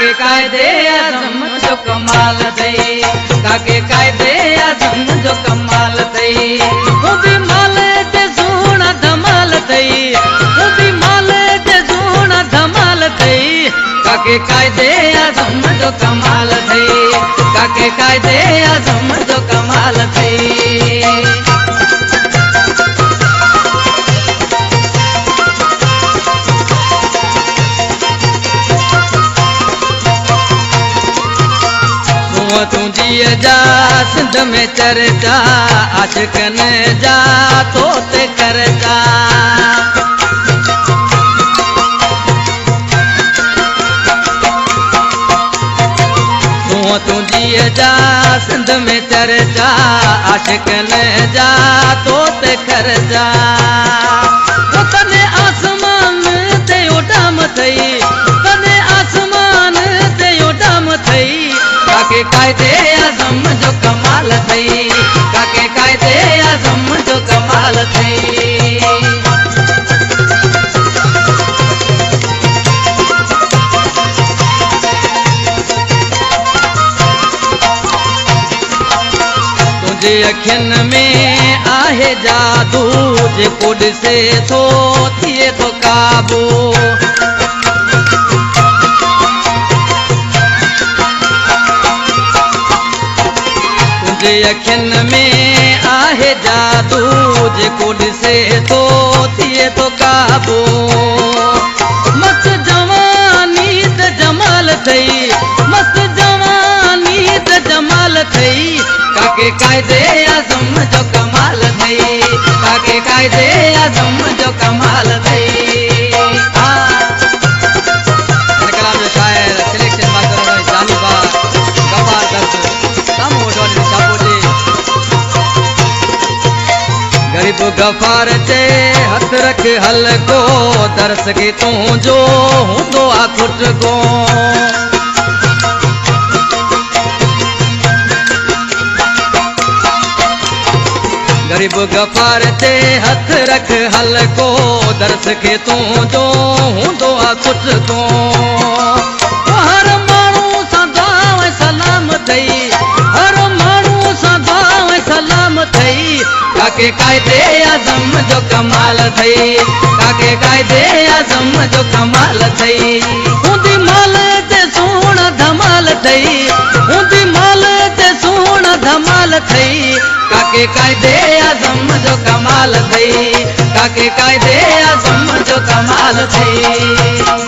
काके कायदे आजम जो कमाल थई काके कायदे आजम जो कमाल थई उदी माले ते सोना धमाल थई उदी माले ते सोना धमाल थई काके कायदे आजम जो कमाल थई काके कायदे आजम जो कमाल थई तुझी जा सिंध में चर्चा आशिकन जा तो ते करजा तुझी जा सिंध में चर्चा आशिकन जा तो ते करजा तने आसमान ते उडाम थई तने आसमान ते उडाम थई काके कायदे आजम जो कमाल थई काके कायदे आजम जो कमाल थई तुझे अखियन में आहे जादू जेको ॾिसे थो थिए थो काबू अखियन में आहे जादू जेको ॾिसे थो थिए थो काबू मस्त जवानी त जमाल थई मस्त जवानी त जमाल थई काके कायदे आजम जो कमाल थई काके कायदे आजम जो कमाल थई कलाम जो शायर सिलेक्शन मास्टर जालिबा गफार दर्द सामो डोली गरीब गफार ते हथ रख हलको दरस के तू जो हूंदो आ खुट गो गरीब गफार ते हथ रख हलको दरस के तू जो हूंदो आ खुट गो हर माण्हू सां दुआ सलाम थई हर माण्हू सां दुआ सलाम थई काके कायदे आजम जो कमाल थई काके कायदे आजम जो कमाल थई उदी माल ते सोना धमाल थई उदी माल ते सोना धमाल थई काके कायदे आजम जो कमाल थई काके कायदे आजम जो कमाल थई